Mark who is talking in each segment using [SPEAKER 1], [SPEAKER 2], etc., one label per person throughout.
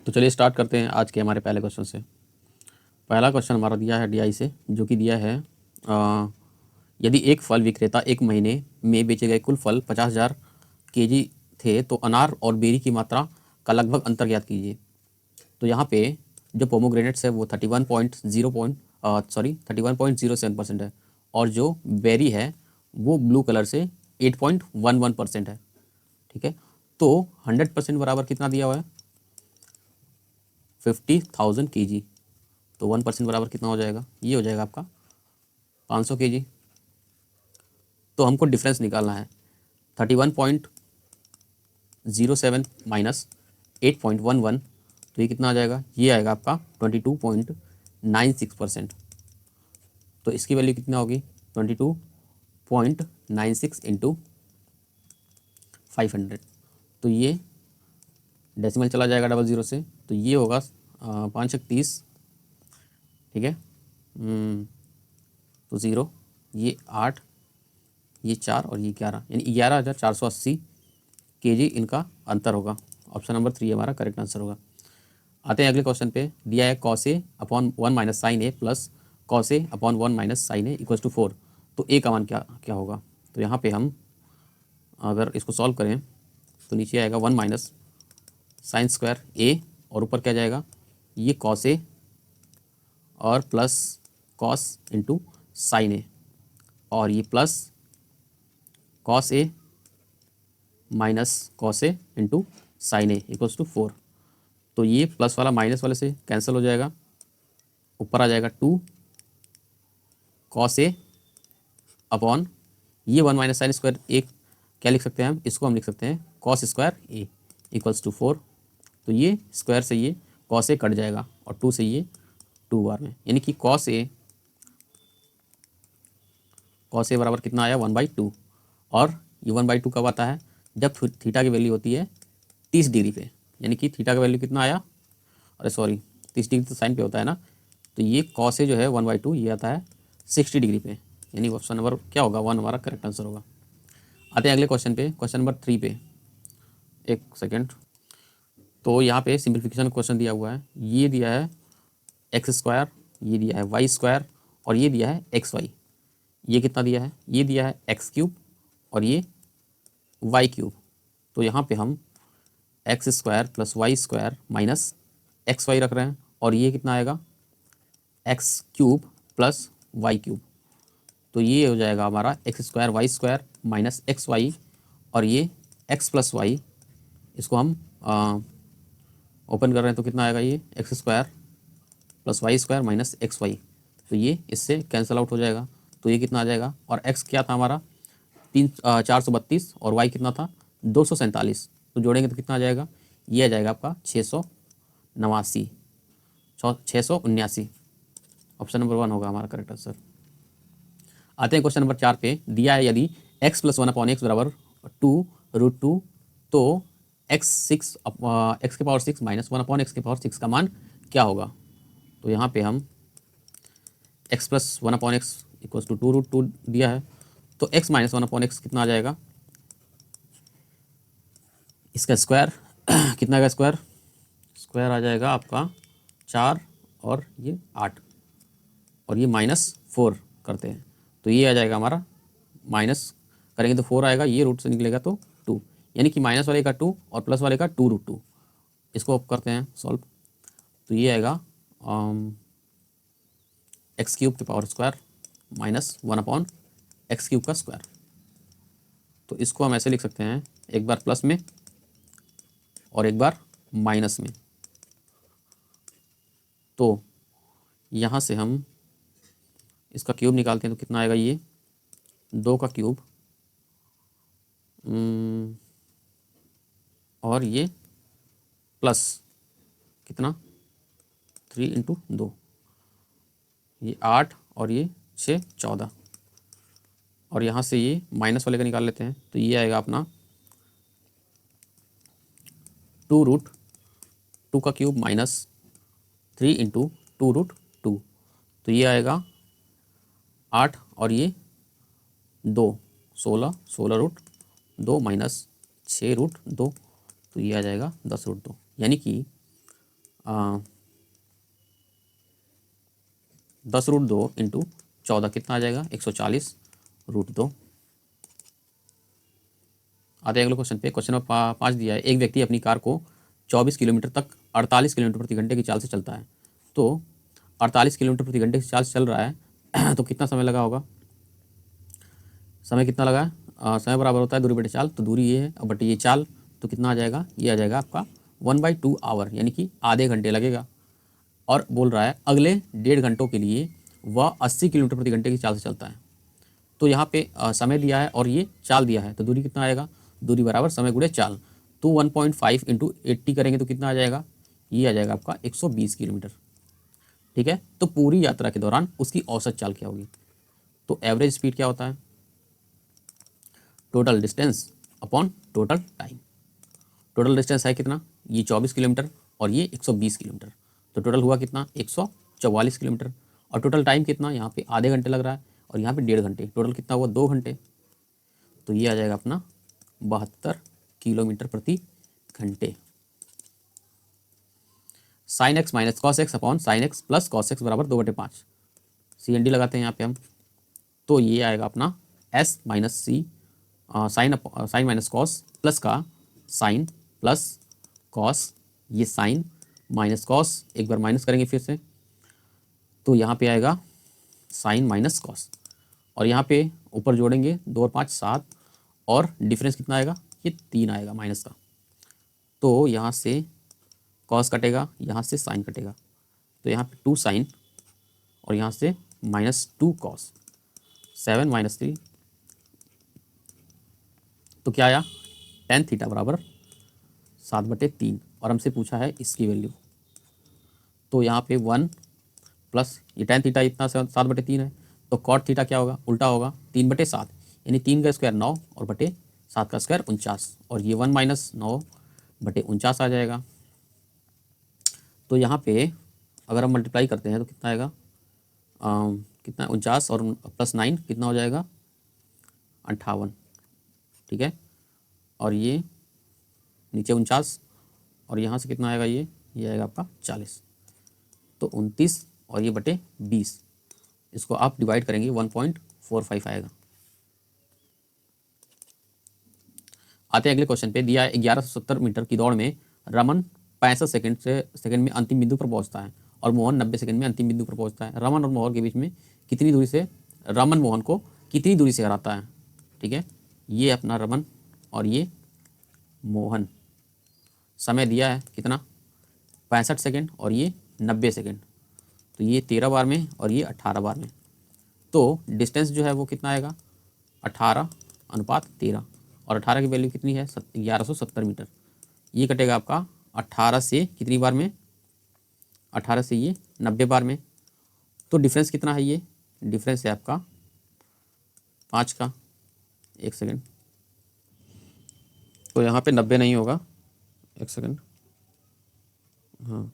[SPEAKER 1] तो चलिए स्टार्ट करते हैं आज के हमारे पहले क्वेश्चन से। पहला क्वेश्चन हमारा दिया है डीआई से, जो कि दिया है यदि एक फल विक्रेता एक महीने में बेचे गए कुल फल 50,000 केजी थे तो अनार और बेरी की मात्रा का लगभग अंतर ज्ञात कीजिए। तो यहाँ पे जो पोमोग्रेनेट्स है वो 31.07% है और जो बेरी है वो ब्लू कलर से 8.11% है। ठीक है, तो 100% बराबर कितना दिया हुआ है? 50,000 केजी। तो 1% बराबर कितना हो जाएगा? ये हो जाएगा आपका 500 केजी। तो हमको डिफरेंस निकालना है 31.07 माइनस 8.11, तो ये कितना आ जाएगा? ये आएगा आपका 22.96%। तो इसकी वैल्यू कितना होगी? 22.96 इंटू 500। तो ये डेसिमल चला जाएगा 00 से, तो ये होगा 5×30। ठीक है, तो 0, ये 8, ये 4 और ये 11, यानी 11,480 केजी इनका अंतर होगा। ऑप्शन नंबर 3 हमारा करेक्ट आंसर होगा। आते हैं अगले क्वेश्चन पे। दिया है cos A upon 1 minus sine A plus cos A upon 1 minus sine A equals to 4। तो ए का मान क्या क्या होगा? तो यहाँ पे हम अगर इसको सॉल्व करें तो नीचे आएगा 1 माइनस साइन स्क्वायर ए और ऊपर क्या जाएगा? ये कॉस ए और plus cos into sine A और ये plus cos A minus cos A into sine A equals to 4। तो ये प्लस वाला माइनस वाले से कैंसिल हो जाएगा, ऊपर आ जाएगा 2 कॉस ए अपॉन ये 1 माइनस साइन स्क्वायर ए, क्या लिख सकते हैं हम? इसको हम लिख सकते हैं cos square A equals to 4। तो ये स्क्वायर से ये कॉस ए कट जाएगा और 2 से ये 2 बार में, यानी कि कॉस ए बराबर कितना आया? 1/2। और ये 1/2 कब आता है? जब थीटा की वैल्यू होती है 30 डिग्री पे, यानी कि थीटा का वैल्यू कितना आया? अरे सॉरी, 30 डिग्री तो साइन पे होता है ना, तो ये कॉस ए जो है 1/2 ये आता है 60 डिग्री पे, यानी ऑप्शन नंबर क्या होगा? 1 हमारा करेक्ट आंसर होगा। आते हैं अगले क्वेश्चन पे, क्वेश्चन नंबर 3 पे। एक सेकेंड, तो यहाँ पे सिंप्लीफिकेशन क्वेश्चन दिया हुआ है। ये दिया है x², ये दिया है y² और ये दिया है xy। ये कितना दिया है? ये दिया है x³ और ये y³। तो यहाँ पे हम x² plus y² minus xy रख रहे हैं और ये कितना आएगा? x³ plus y³। तो ये हो जाएगा हमारा x² y² माइनस xy और ये x प्लस y, इसको हम ओपन कर रहे हैं तो कितना आएगा? ये x² plus y² minus xy। तो ये इससे कैंसिल आउट हो जाएगा, तो ये कितना आ जाएगा? और x क्या था हमारा? 432 और y कितना था? 247। तो जोड़ेंगे तो कितना आ जाएगा? ये आ जाएगा आपका 679। ऑप्शन नंबर 1 होगा हमारा करेक्ट आंसर। आते हैं क्वेश्चन नंबर 4 पे। दिया है यदि x प्लस 1/x बराबर 2√2 तो x के पावर 6 माइनस 1/x के पावर 6 का मान क्या होगा? तो यहाँ पे हम x plus 1/x equals to 2√2 दिया है, तो x माइनस 1/x कितना आ जाएगा? इसका स्क्वायर कितना का स्क्वायर? स्क्वायर आ जाएगा आपका 4 और ये 8 और ये -4 करते हैं, तो ये आ जाएगा हमारा, माइनस करेंगे तो 4 आएगा, ये रूट से निकलेगा तो 2, यानी कि माइनस वाले का 2 और प्लस वाले का 2√2। इसको अब करते हैं सॉल्व, तो ये आएगा x³ के पावर स्क्वायर माइनस 1/x³ का स्क्वायर। तो इसको हम ऐसे लिख सकते हैं, एक बार प्लस में और एक बार माइनस में। तो यहाँ से हम इसका क्यूब निकालते हैं तो कितना आएगा? ये 2 का क्यूब और ये प्लस कितना? 3 × 2, ये 8 और ये 6 14, और यहाँ से ये माइनस वाले का निकाल लेते हैं तो ये आएगा अपना 2√2 का क्यूब माइनस 3 × 2√2, तो ये आएगा 8 और ये 2 16√2 माइनस 6√2, तो ये आ जाएगा 10√2, यानी कि 10√2 इंटू 14 कितना आ जाएगा 140√2। आते हैं अगले क्वेश्चन पे। क्वेश्चन नंबर 5 दिया है, एक व्यक्ति अपनी कार को 24 किलोमीटर तक 48 किलोमीटर प्रति घंटे की चाल से चलता है। तो 48 किलोमीटर प्रति घंटे की चाल से चल रहा है तो कितना समय लगा होगा? समय कितना लगा? समय बराबर होता है दूरी बटे चाल, तो दूरी ये है और बटे ये चाल, तो कितना आ जाएगा? ये आ जाएगा आपका 1/2 आवर, यानी कि आधे घंटे लगेगा। और बोल रहा है अगले 1.5 घंटों के लिए वह 80 किलोमीटर प्रति घंटे की चाल से चलता है। तो यहाँ पे समय दिया है और ये चाल दिया है, तो दूरी कितना आएगा? दूरी बराबर समय गुणे चाल। तो 1.5 इंटू 80 करेंगे तो कितना आ जाएगा? ये आ जाएगा आपका 120 किलोमीटर। ठीक है, तो पूरी यात्रा के दौरान उसकी औसत चाल क्या होगी? तो एवरेज स्पीड क्या होता है? Total distance upon total time. Total distance है कितना? ये 24 किलोमीटर और ये 120 किलोमीटर, तो टोटल हुआ कितना? 144 किलोमीटर। और टोटल टाइम कितना? यहाँ पे आधे घंटे लग रहा है और यहाँ पे 1.5 घंटे, टोटल कितना हुआ? 2 घंटे। तो ये आ जाएगा अपना 72 किलोमीटर प्रति घंटे। Sine x minus cos x upon sine x plus cos x बराबर 2/5। CND लगाते हैं यहाँ पे हम, तो ये आएगा अपना S माइनस सी, साइन माइनस कॉस प्लस का साइन प्लस कॉस, ये साइन माइनस कॉस, एक बार माइनस करेंगे फिर से, तो यहाँ पे आएगा साइन माइनस कॉस, और यहाँ पे ऊपर जोड़ेंगे 2 और 5 7, और डिफरेंस कितना आएगा? ये 3 आएगा माइनस का। तो यहाँ से कॉस कटेगा, यहाँ से साइन कटेगा, तो यहाँ पे 2 साइन और यहाँ से -2 कॉस, 7 - 3, तो क्या आया? tan थीटा बराबर 7/3। और हमसे पूछा है इसकी वैल्यू, तो यहाँ पे 1 प्लस ये tan थीटा इतना 7/3 है, तो cot थीटा क्या होगा? उल्टा होगा, 3/7, यानी 3 का स्क्वायर 9 और बटे 7 का स्क्वायर 49, और ये 1 - 9/49 आ जाएगा। तो यहाँ पे अगर हम मल्टीप्लाई करते हैं तो कितना आएगा? कितना? 49 और +9 कितना हो जाएगा? 58। ठीक है, और ये नीचे 49 और यहाँ से कितना आएगा? ये आएगा आपका 40, तो 29 और ये बटे 20, इसको आप डिवाइड करेंगे 1.45 आएगा। आते हैं अगले क्वेश्चन पे। दिया है 1170 मीटर की दौड़ में रमन 65 सेकंड में अंतिम बिंदु पर पहुंचता है और मोहन 90 सेकंड में अंतिम बिंदु पर पहुंचता है। रमन और मोहन के बीच में कितनी दूरी से रमन मोहन को कितनी दूरी से हराता है? ठीक है, ये अपना रमन और ये मोहन। समय दिया है कितना? 65 सेकंड और ये 90 सेकंड, तो ये 13 बार में और ये 18 बार में। तो डिस्टेंस जो है वो कितना आएगा? 18:13, और 18 की वैल्यू कितनी है? 1170 मीटर। ये कटेगा आपका 18 से कितनी बार में? 18 से ये 90 बार में। तो डिफरेंस कितना है? ये डिफरेंस है आपका 5 का। 1 सेकंड, तो यहाँ पे 90 नहीं होगा, 1 सेकंड, हाँ,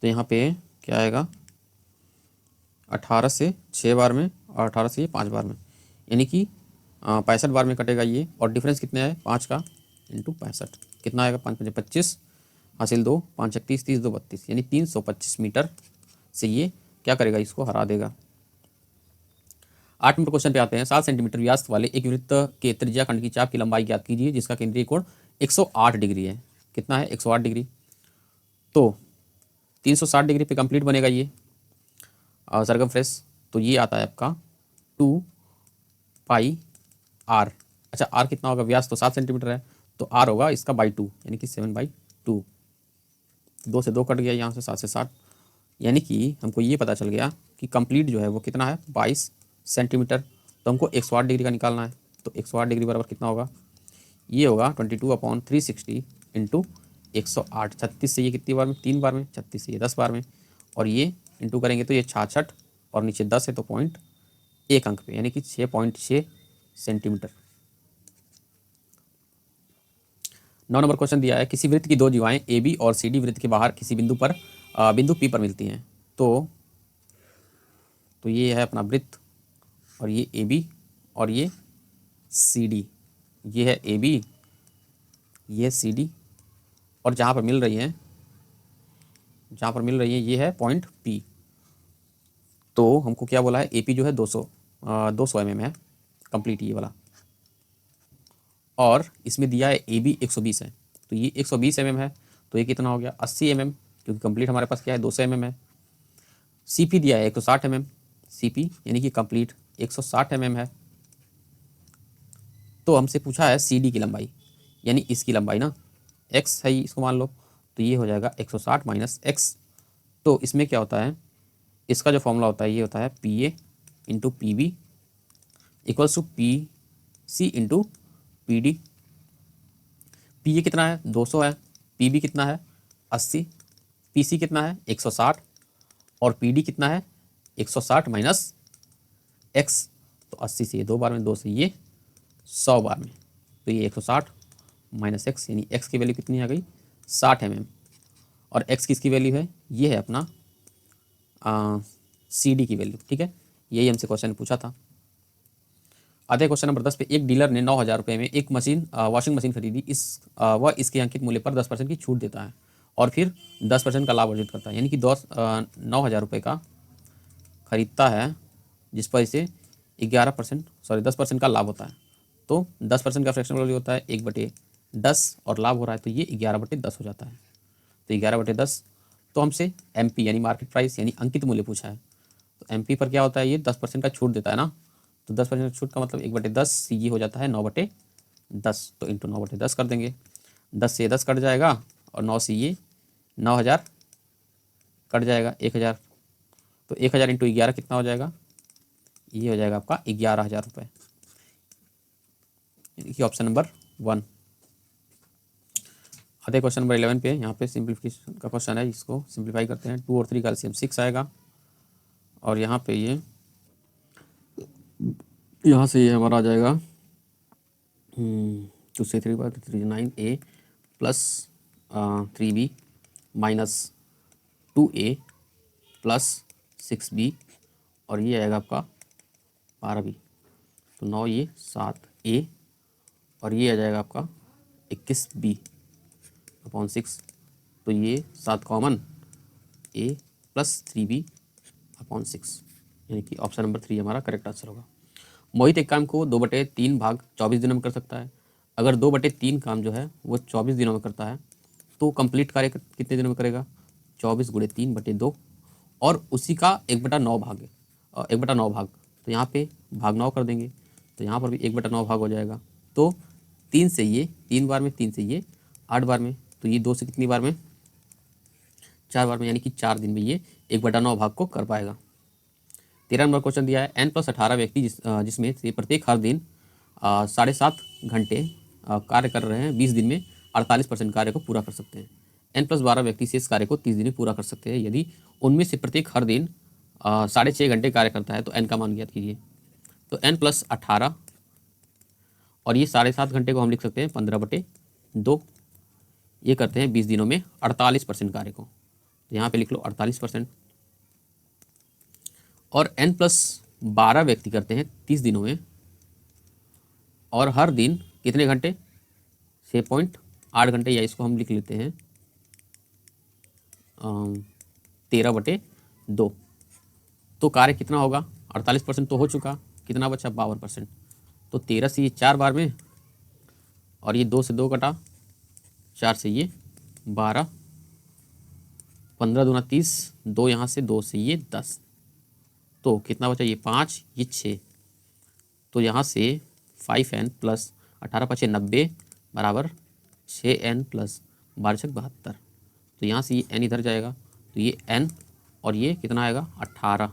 [SPEAKER 1] तो यहाँ पे क्या आएगा? 18 से 6 बार में और 18 से ये 5 बार में, यानी कि 65 बार में कटेगा ये। और डिफरेंस कितने है? 5 का इंटू 65 कितना आएगा? 5 × 5 = 25, हासिल 2, 5 × 1 = 30, 30 × 2 = 32, यानी 325 मीटर से ये क्या करेगा? इसको हरा देगा। 8 नंबर क्वेश्चन पे आते हैं। 7 सेंटीमीटर व्यास वाले एक वृत्त के त्रिज्या खंड की चाप की लंबाई ज्ञात कीजिए जिसका केंद्रीय कोण 108 डिग्री है। कितना है? 108 डिग्री। तो 360 डिग्री पे कंप्लीट बनेगा ये सरकमफ्रेंस, तो ये आता है आपका 2πr। अच्छा, r कितना होगा? व्यास तो 7 सेंटीमीटर है, तो r होगा इसका /2, यानी कि 7/2। 2 से 2 कट गया, यहाँ से 7 से 7, यानी कि हमको ये पता चल गया कि कंप्लीट जो है वो कितना है? 22 सेंटीमीटर। तो हमको 108 डिग्री का निकालना है, तो 108 डिग्री बराबर कितना होगा? ये होगा 22/360 इंटू 108। 36 से ये कितनी बार में? 3 बार में। 36 से ये 10 बार में, और ये इंटू करेंगे तो ये 66, और नीचे 10 है तो पॉइंट 1 अंक पे, यानी कि 6.6 सेंटीमीटर। 9 नंबर क्वेश्चन दिया है। किसी वृत्त की 2 जीवाएं AB और CD वृत्त के बाहर किसी बिंदु P पर मिलती हैं। तो ये है अपना वृत्त, और ये AB और ये CD, ये है AB, ये है CD, और जहाँ पर मिल रही हैं जहाँ पर मिल रही है ये है पॉइंट P। तो हमको क्या बोला है, AP जो है 200 mm है कंप्लीट ये वाला, और इसमें दिया है AB 120 है, तो ये 120 mm है, तो ये कितना हो गया 80 mm, क्योंकि कंप्लीट हमारे पास क्या है 200 mm है। CP दिया है 160 mm, CP यानी कि कंप्लीट 160 mm है। तो हमसे पूछा है CD की लंबाई, यानी इसकी लंबाई ना, x है इसको मान लो, तो ये हो जाएगा 160 माइनस x। तो इसमें क्या होता है, इसका जो फॉर्मूला होता है ये होता है PA into PB equals to PC into PD। PA कितना है 200 है, PB कितना है 80, PC कितना है 160 और PD कितना है 160 माइनस x। तो 80 से ये 2 बार में, 2 से ये 100 बार में, तो ये 160 माइनस x, यानी x की वैल्यू कितनी आ गई 60 mm, और x किसकी वैल्यू है, ये है अपना CD की वैल्यू। ठीक है, यही हमसे क्वेश्चन पूछा था। आधे क्वेश्चन नंबर 10 पे, एक डीलर ने 9,000 रुपये में एक वॉशिंग मशीन खरीदी, वह इसके अंकित मूल्य पर 10% की छूट देता है और फिर 10% का लाभ अर्जित करता है, यानी कि 9,000 रुपये का खरीदता है जिस पर इसे 10% का लाभ होता है। तो 10% का फ्रैक्शनल वैल्यू होता है 1/10 और लाभ हो रहा है तो ये 11/10 हो जाता है। तो 11/10, तो हमसे MP यानी मार्केट प्राइस यानी अंकित मूल्य पूछा है, तो MP पर क्या होता है, ये 10% का छूट देता है ना, तो 10% छूट का मतलब 1/10, ये हो जाता है 9/10, तो इंटू 9/10 कर देंगे, 10 से 10 कट जाएगा और 9 से ये 9,000 कट जाएगा 1,000, तो 1,000 इंटू 11 कितना हो जाएगा, ये हो जाएगा आपका 11,000 रुपये, यानी कि ऑप्शन नंबर 1। आते क्वेश्चन नंबर 11 पे, यहाँ पे सिंप्लीफिकेशन का क्वेश्चन है, इसको सिंप्लीफाई करते हैं। 2 और 3 का एलसीएम 6 आएगा, और यहाँ पे ये यहाँ से ये हमारा आ जाएगा 2 से 3 बार 3 9 A plus 3B minus 2A plus 6B, और ये आएगा आपका 12B, तो 9 ये 7A, और ये आ जाएगा आपका 21B अपॉन 6, तो ये 7 common A plus 3B upon 6, यानी कि ऑप्शन नंबर 3 हमारा करेक्ट आंसर होगा। मोहित एक काम को 2/3 भाग 24 दिनों में कर सकता है। अगर 2/3 काम जो है वो 24 दिनों में करता है तो कंप्लीट कार्य कितने दिनों में करेगा, 24 × 3/2, और उसी का 1/9 भाग है, 1/9 भाग, तो यहाँ पे भाग 9 कर देंगे, तो यहाँ पर भी 1/9 भाग हो जाएगा। तो 3 से ये 3 बार में, 3 से ये 8 बार में, तो ये 2 से कितनी बार में 4 बार में, यानी कि 4 दिन में ये 1/9 भाग को कर पाएगा। 13 नंबर क्वेश्चन दिया है, N+18 व्यक्ति जिसमें से प्रत्येक हर दिन 7.5 घंटे कार्य कर रहे हैं, 20 दिन में 48% कार्य को पूरा कर सकते हैं। N+12 व्यक्ति से इस कार्य को 30 दिन में पूरा कर सकते हैं। यदि उनमें से प्रत्येक हर दिन 6.5 घंटे कार्य करता है तो N का मान ज्ञात कीजिए। तो N+18 और ये 7.5 घंटे को हम लिख सकते हैं 15/2, ये करते हैं 20 दिनों में 48% कार्य को, तो यहाँ पे लिख लो 48%। और N+12 व्यक्ति करते हैं 30 दिनों में, और हर दिन कितने घंटे, 6.8 घंटे, या इसको हम लिख लेते हैं 13/2। तो कार्य कितना होगा, 48% तो हो चुका, कितना बचा 52%, तो 13 से ये 4 बार में, और ये 2 से 2 कटा, 4 से ये 12, 15 दूना 30, 2 यहाँ से 2 से ये 10, तो कितना बचा, ये 5, ये 6, तो यहाँ से 5N प्लस 18 × 5 = 90 बराबर 6N प्लस 12 × 72, तो यहाँ से ये N इधर जाएगा, तो ये N और ये कितना आएगा 18,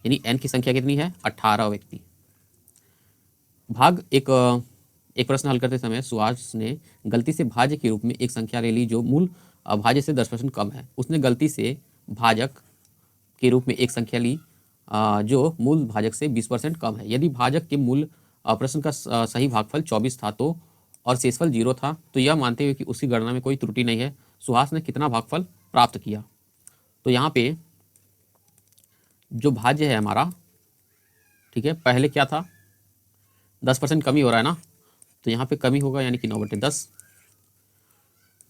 [SPEAKER 1] यानी N की संख्या कितनी है 18 व्यक्ति। भाग एक प्रश्न हल करते समय सुहास ने गलती से भाज्य के रूप में एक संख्या ले ली जो मूल भाज्य से 10% कम है। उसने गलती से भाजक के रूप में एक संख्या ली जो मूल भाजक से 20% कम है। यदि भाजक के मूल प्रश्न का सही भागफल 24 था तो और शेषफल 0 था, तो यह मानते हुए कि उसकी गणना में कोई त्रुटि नहीं है, सुहास ने कितना भागफल प्राप्त किया। तो यहाँ पे जो भाज्य है हमारा, ठीक है, पहले क्या था 10% कमी हो रहा है ना, तो यहाँ पे कमी होगा यानी कि 9/10।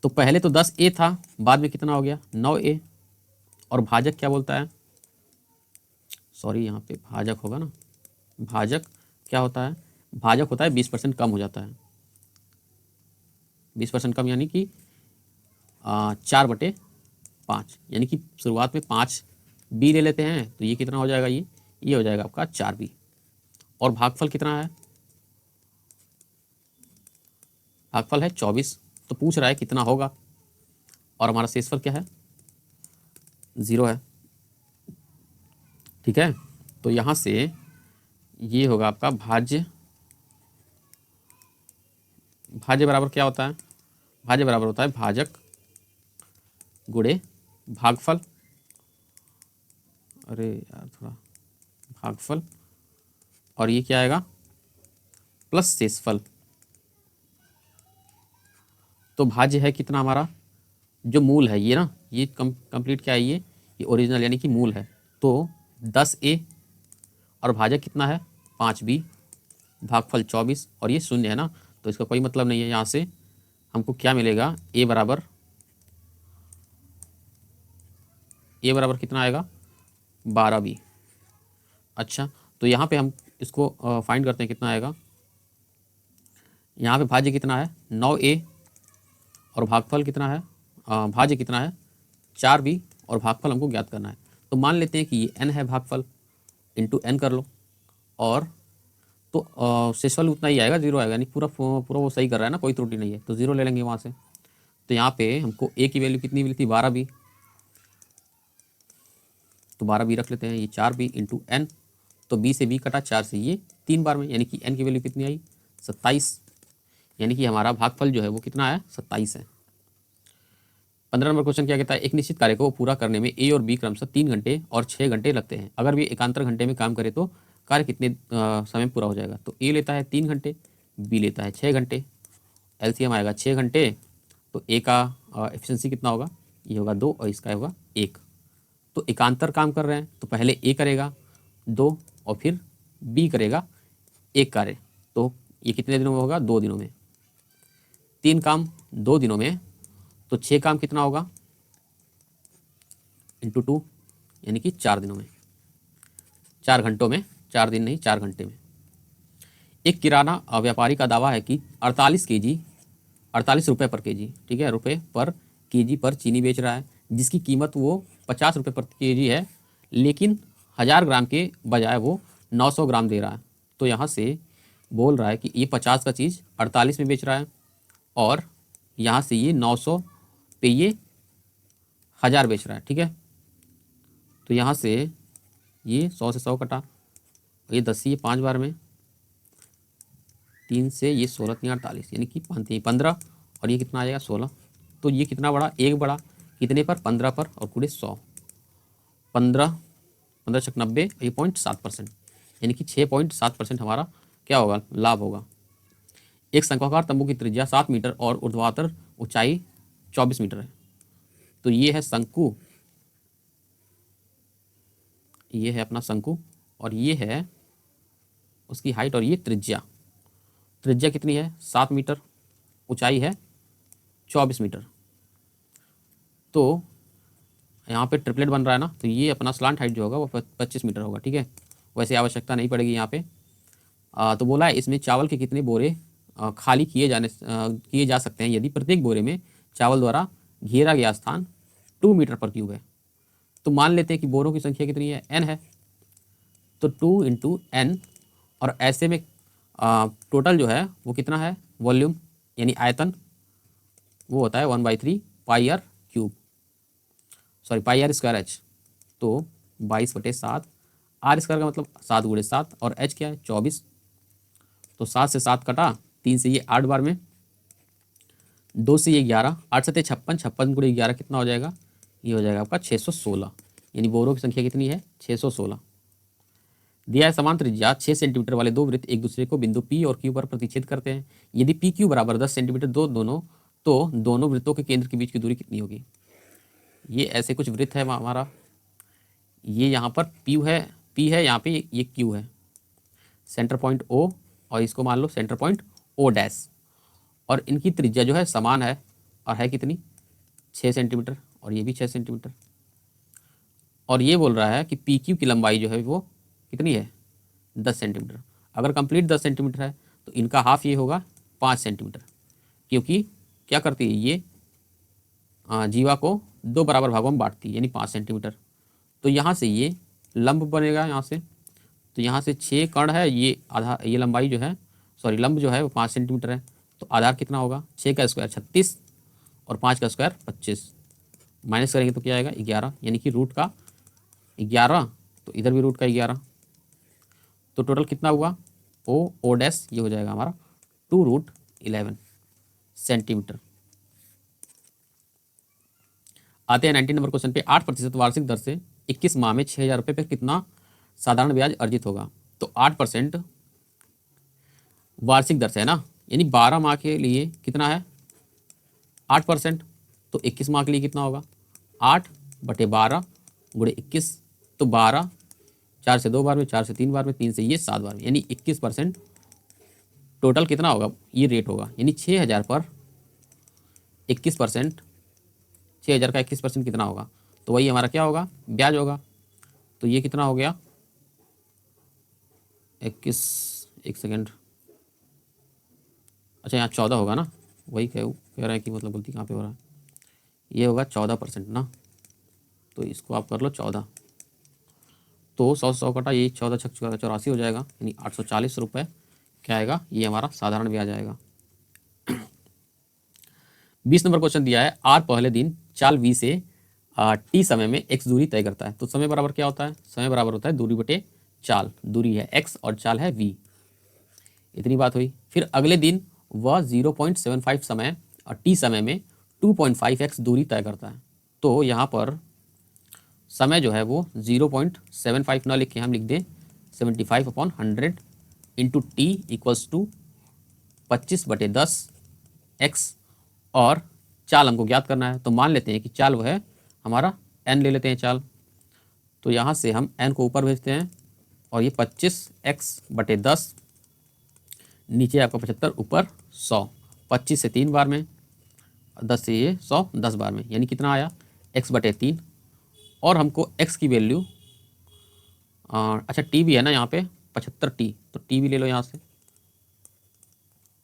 [SPEAKER 1] तो पहले तो 10A था, बाद में कितना हो गया 9A, और भाजक क्या बोलता है, सॉरी यहाँ पे भाजक होगा ना, भाजक क्या होता है, भाजक होता है 20% कम हो जाता है, 20% कम यानी कि 4/5, यानी कि शुरुआत में 5 बी ले लेते हैं तो ये कितना हो जाएगा, ये हो जाएगा आपका 4 बी। और भागफल कितना है, भागफल है 24, तो पूछ रहा है कितना होगा, और हमारा शेषफल क्या है, 0 है। ठीक है, तो यहाँ से ये होगा आपका भाज्य, भाज्य बराबर क्या होता है, भाज्य बराबर होता है भाजक गुणे भागफल, अरे यार थोड़ा, भागफल, और ये क्या आएगा प्लस शेषफल। तो भाज्य है कितना हमारा, जो मूल है ये ना, ये कंप्लीट क्या है, ये ओरिजिनल यानी कि मूल है, तो 10a, और भाजक कितना है 5b, भागफल 24, और ये शून्य है ना, तो इसका कोई मतलब नहीं है। यहाँ से हमको क्या मिलेगा, a बराबर कितना आएगा 12b। अच्छा, तो यहाँ पे हम इसको फाइंड करते हैं कितना आएगा, यहाँ पे भाज्य कितना है 9a, और भागफल कितना है, भाज्य कितना है 4b, और भागफल हमको ज्ञात करना है। तो मान लेते हैं कि ये n है भागफल, इंटू n कर लो, और तो शेषफल उतना ही आएगा, 0 आएगा, यानी पूरा पूरा वो सही कर रहा है ना, कोई त्रुटि नहीं है, तो 0 ले लेंगे वहाँ से। तो यहाँ पे हमको a की वैल्यू कितनी मिली थी 12b, तो 12b रख लेते हैं, ये 4b इंटू n, तो b से b कटा, 4 से ये 3 बार में, यानी कि n की वैल्यू कितनी आई 27, यानी कि हमारा भागफल जो है वो कितना है 27 है। 15 नंबर क्वेश्चन क्या कहता है, एक निश्चित कार्य को पूरा करने में ए और बी क्रमशः 3 घंटे और 6 घंटे लगते हैं, अगर वे एकांतर घंटे में काम करे तो कार्य कितने समय में पूरा हो जाएगा। तो ए लेता है 3 घंटे, बी लेता है 6 घंटे, एलसीएम आएगा 6 घंटे, तो ए का एफिशिएंसी कितना होगा, ये होगा 2 और इसका होगा 1। तो एकांतर काम कर रहे हैं तो पहले ए करेगा 2 और फिर बी करेगा 1 कार्य, तो ये कितने दिनों में होगा 2 दिनों में, 3 काम 2 दिनों में, तो 6 काम कितना होगा इंटू 2, यानी कि 4 दिनों में, 4 घंटों में, 4 दिन नहीं 4 घंटे में। एक किराना व्यापारी का दावा है कि 48 रुपये पर केजी, ठीक है, रुपये पर केजी पर चीनी बेच रहा है, जिसकी कीमत वो 50 रुपये पर केजी है, लेकिन 1000 ग्राम के बजाय वो 900 ग्राम दे रहा है। तो यहाँ से बोल रहा है कि ये 50 का चीज़ 48 में बेच रहा है, और यहाँ से ये 900 पे ये 1000 बेच रहा है, ठीक है। तो यहाँ से ये 100 से 100 कटा, ये 10 ये 5 बार में, 3 से ये 16 3 48, यानी कि 15, और ये कितना आ जाएगा 16। तो ये कितना बड़ा, एक बड़ा कितने पर 15 पर, और पूरे 100, 15 छक 90, ये 0.7%, यानी कि 6.7% हमारा क्या होगा लाभ होगा। एक शंक्वाकार तंबू की त्रिज्या 7 मीटर और ऊर्ध्वाधर ऊंचाई 24 मीटर है। तो ये है शंकु, ये है अपना शंकु, और ये है उसकी हाइट, और ये त्रिज्या, त्रिज्या कितनी है 7 मीटर, ऊंचाई है 24 मीटर। तो यहाँ पे ट्रिपलेट बन रहा है ना, तो ये अपना स्लांट हाइट जो होगा वो 25 मीटर होगा, ठीक है। वैसे आवश्यकता नहीं पड़ेगी यहाँ पे। तो बोला है इसमें चावल के कितने बोरे खाली किए जा सकते हैं यदि प्रत्येक बोरे में चावल द्वारा घेरा गया स्थान 2 मीटर पर क्यूब है। तो मान लेते हैं कि बोरों की संख्या कितनी है, n है, तो 2 इंटू n, और ऐसे में टोटल जो है वो कितना है, वॉल्यूम यानी आयतन, वो होता है 1/3 pi r cube, sorry pi r square h, तो 22/7, आर स्क्वायर का मतलब 7 गुणे 7, और एच क्या है 24, तो 7 से 7 कटा, 3 से ये 8 बार में, 2 से ये 11, 8 7 56, 56 गुणे 11 कितना हो जाएगा, ये हो जाएगा आपका 616, यानी बोरों की संख्या कितनी है 616। दिया है समान त्रिज्या 6 सेंटीमीटर वाले दो वृत्त एक दूसरे को बिंदु पी और क्यू पर प्रतिच्छेद करते हैं, यदि पी क्यू बराबर 10 सेंटीमीटर तो दोनों वृत्तों के केंद्र के बीच की दूरी कितनी होगी। ये ऐसे कुछ वृत्त है हमारा, ये यहाँ पर पी है, यहाँ पे ये क्यू है, सेंटर पॉइंट ओ, और इसको मान लो सेंटर पॉइंट ओ डैश, और इनकी त्रिज्या जो है समान है, और है कितनी 6 सेंटीमीटर, और ये भी 6 सेंटीमीटर। और ये बोल रहा है कि पी क्यू की लंबाई जो है वो कितनी है 10 सेंटीमीटर। अगर कंप्लीट 10 सेंटीमीटर है तो इनका हाफ ये होगा 5 सेंटीमीटर, क्योंकि क्या करती है ये जीवा को 2 बराबर भागों में बांटती है, यानी 5 सेंटीमीटर। तो यहाँ से ये लंब बनेगा यहाँ से, तो यहाँ से 6 कर्ण है, ये आधार, ये लंबाई जो है सॉरी लंब जो है वो 5 सेंटीमीटर है। तो आधार कितना होगा 6 का स्क्वायर 36 और 5 का स्क्वायर 25, माइनस करेंगे तो क्या आएगा 11, यानी कि रूट का 11, तो इधर भी रूट का 11। तो टोटल कितना हुआ ओ डैश ये हो जाएगा हमारा 2√11 सेंटीमीटर। आते हैं 19 नंबर क्वेश्चन पे। 8% वार्षिक दर से 21 माह में 6,000 रुपये पर कितना साधारण ब्याज अर्जित होगा। तो 8% वार्षिक दर से है ना, यानी 12 माह के लिए कितना है 8%, तो 21 माह के लिए कितना होगा 8/12 गुणे 21, तो 12, 4 से 2 बार में, 4 से 3 बार में, 3 से ये 7 बार में, यानी 21% टोटल कितना होगा ये रेट होगा, यानी 6,000 पर 21%, 6,000 का 21% कितना होगा, तो वही हमारा क्या होगा ब्याज होगा। तो ये कितना हो गया 21, एक सेकेंड, अच्छा यहाँ 14 होगा ना, वही कह रहा है कि मतलब गलती कहाँ पे हो रहा है, ये होगा 14% ना, तो इसको आप कर लो 14, तो 100 कटा ये 14 छक 84 हो जाएगा, यानी 840 रुपये क्या आएगा ये हमारा साधारण ब्याज आएगा। 20 नंबर क्वेश्चन दिया है। आर पहले दिन चाल वी से टी समय में एक्स दूरी तय करता है। तो समय बराबर क्या होता है, समय बराबर होता है दूरी बटे चाल, दूरी है एक्स और चाल है वी, इतनी बात हुई। फिर अगले दिन वह 0.75 समय और टी समय में 2.5x दूरी तय करता है। तो यहाँ पर समय जो है वो 0.75 ना लिख के हम लिख दें 75/100 into T equals to 25/10 X, और चाल हमको ज्ञात करना है। तो मान लेते हैं कि चाल वो है हमारा n ले लेते हैं चाल, तो यहाँ से हम n को ऊपर भेजते हैं और ये 25x/10, नीचे आपका 75, ऊपर 100, 25 से 3 बार में, 10 से ये 100 10 बार में, यानी कितना आया x/3। और हमको x की वैल्यू अच्छा t भी है ना यहाँ पे 75t, तो t भी ले लो यहाँ से,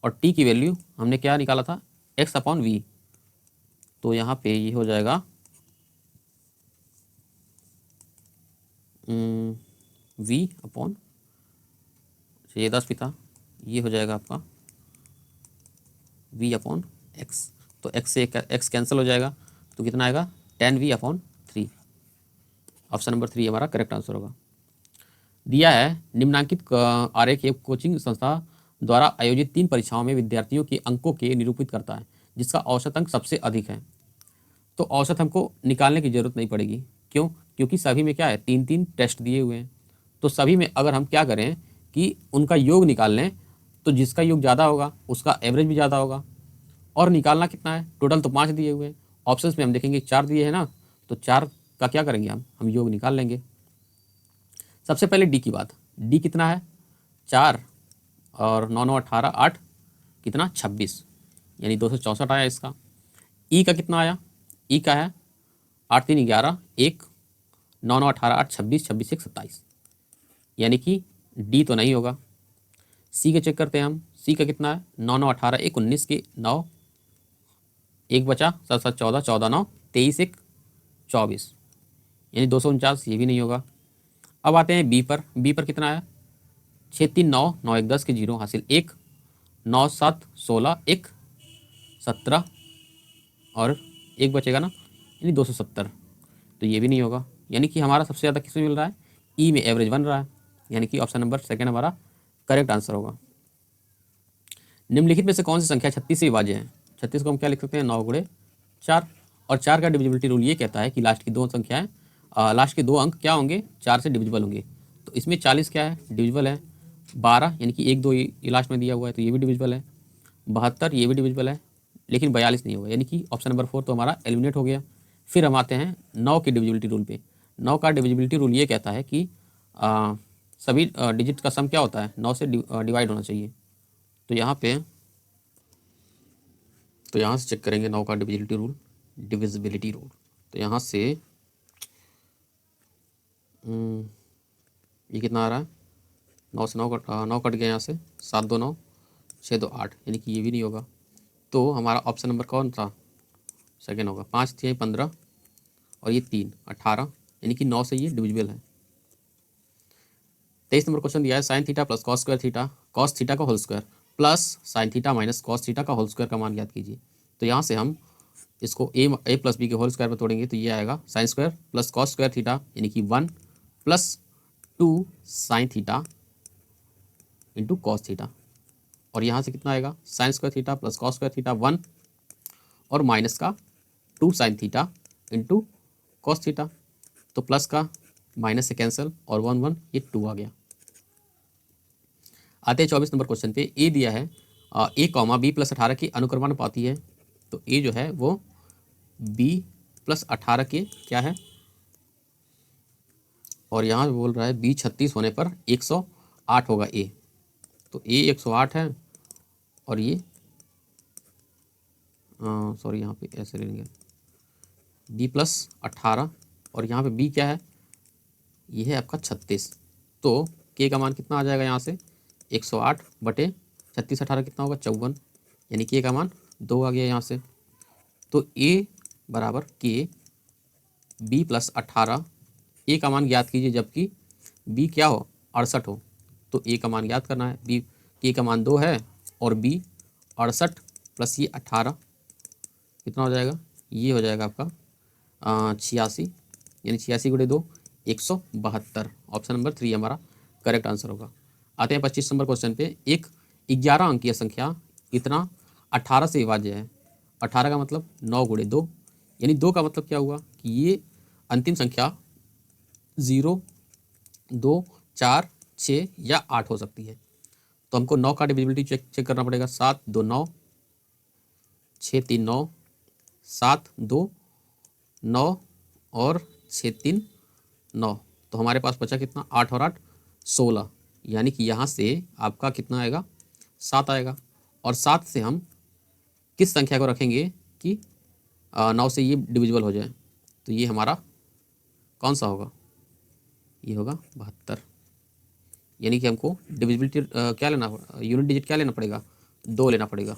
[SPEAKER 1] और t की वैल्यू हमने क्या निकाला था x/v, तो यहाँ पे ये हो जाएगा v/, ये 10 भी था, ये हो जाएगा आपका v/x, तो x से x कैंसिल हो जाएगा, तो कितना आएगा 10v/3। ऑप्शन नंबर 3 हमारा करेक्ट आंसर होगा। दिया है निम्नांकित आरेख एक कोचिंग संस्था द्वारा आयोजित 3 परीक्षाओं में विद्यार्थियों के अंकों के निरूपित करता है, जिसका औसत अंक सबसे अधिक है। तो औसत हमको निकालने की जरूरत नहीं पड़ेगी, क्यों, क्योंकि सभी में क्या है 3-3 टेस्ट दिए हुए हैं, तो सभी में अगर हम क्या करें कि उनका योग निकाल लें, तो जिसका योग ज़्यादा होगा उसका एवरेज भी ज़्यादा होगा। और निकालना कितना है, टोटल तो 5 दिए हुए हैं, ऑप्शंस में हम देखेंगे 4 दिए हैं ना, तो 4 का क्या करेंगे हम योग निकाल लेंगे। सबसे पहले डी की बात, डी कितना है 4 और 9 9 18 8 कितना 26, यानी 264 आया इसका। ई का कितना आया, ई का है 8 3 11 1, 9 9 18 8 26, 26 1 27, यानी कि डी तो नहीं होगा। सी के चेक करते हैं हम, सी का कितना है 9 9 18 1 19 के 9, एक बचा 7 7 14, 14 9 23 1 24, यानी 249, ये भी नहीं होगा। अब आते हैं बी पर, बी पर कितना है 6 3 9 9 1 10 के 0 हासिल 1, 9 7 16 1 17, और एक बचेगा ना, यानी 270, तो ये भी नहीं होगा। यानी कि हमारा सबसे ज़्यादा किसमें मिल रहा है, ई में एवरेज बन रहा है, यानी कि ऑप्शन नंबर 2 हमारा करेक्ट आंसर होगा। निम्नलिखित में से कौन सी संख्या 36 से विभाज्य है। 36 को हम क्या लिख सकते हैं 9 गुणे 4, और 4 का डिविजिबिलिटी रूल ये कहता है कि लास्ट की 2 संख्याएं लास्ट के 2 अंक क्या होंगे 4 से डिविजिबल होंगे। तो इसमें 40 क्या है डिविजिबल है, 12 यानी कि 1 2 ये लास्ट में दिया हुआ है तो ये भी डिविजिबल है, 72 ये भी डिविजिबल है, लेकिन 42 नहीं होगा, यानी कि ऑप्शन नंबर 4 तो हमारा एलिमिनेट हो गया। फिर हम आते हैं 9 के डिविजिबिलिटी रूल पे। 9 का डिविजिबिलिटी रूल ये कहता है कि सभी डिजिट का सम क्या होता है 9 से डिवाइड होना चाहिए। तो यहाँ से चेक करेंगे 9 का डिविजिबिलिटी रूल, तो यहाँ से ये कितना आ रहा है, 9 से 9 कट गया यहाँ से, 7 2 9, 6 2 8, यानी कि ये भी नहीं होगा। तो हमारा ऑप्शन नंबर कौन था, सेकेंड होगा। 5 3 15 और ये 3 18, यानी कि 9 से ये डिविजिबल है। 23 नंबर क्वेश्चन दिया है sine theta plus cos square theta, cos theta का whole square plus sine theta minus cos theta का होल स्क्वायर का मान याद कीजिए। तो यहाँ से हम इसको ए प्लस बी के होल स्क्वायर में तोड़ेंगे तो ये आएगा sine square plus cos square theta, यानी कि 1 plus 2 sine theta into cos theta, और यहाँ से कितना आएगा sine square theta plus cos square theta 1 और माइनस का 2 sine theta into cos theta, तो प्लस का माइनस से कैंसिल और 1 1 ये 2 आ गया। आते हैं 24 नंबर क्वेश्चन पे। ए दिया है ए कॉमा बी प्लस 18 की अनुक्रमानुपाती है। तो ए जो है वो बी प्लस 18 के क्या है, और यहाँ पे बोल रहा है बी 36 होने पर 108 होगा ए। तो ए 108 है और ये सॉरी यहाँ पे ऐसे लेंगे बी प्लस 18 और यहाँ पे बी क्या है, ये है आपका 36। तो के का मान कितना आ जाएगा यहाँ से 108 बटे 36 18 कितना होगा 54, यानी के का मान 2 आ गया यहाँ से। तो ए बराबर के बी प्लस 18, ए का मान ज्ञात कीजिए जबकि बी क्या हो 68 हो। तो ए का मान ज्ञात करना है, बी के का मान 2 है और बी 68 प्लस ये 18 कितना हो जाएगा, ये हो जाएगा आपका 86, यानी 86 गुणे 2 172। ऑप्शन नंबर 3 हमारा करेक्ट आंसर होगा। आते हैं 25 नंबर क्वेश्चन पे। एक 11 अंकीय संख्या इतना 18 से विभाज्य है। 18 का मतलब 9 गुणे 2, यानी 2 का मतलब क्या हुआ कि ये अंतिम संख्या 0 2 4 6 या 8 हो सकती है। तो हमको 9 का डिविजिबिलिटी चेक करना पड़ेगा। 7 2 9, 6 3 9, 7 2 9 और 6 3 9। तो हमारे पास बचा कितना 8 और 8 16, यानी कि यहाँ से आपका कितना आएगा 7 आएगा। और 7 से हम किस संख्या को रखेंगे कि 9 से ये डिविजिबल हो जाए, तो ये हमारा कौन सा होगा, ये होगा 72। यानी कि हमको डिविजिबिलिटी क्या लेना, यूनिट डिजिट क्या लेना पड़ेगा 2 लेना पड़ेगा।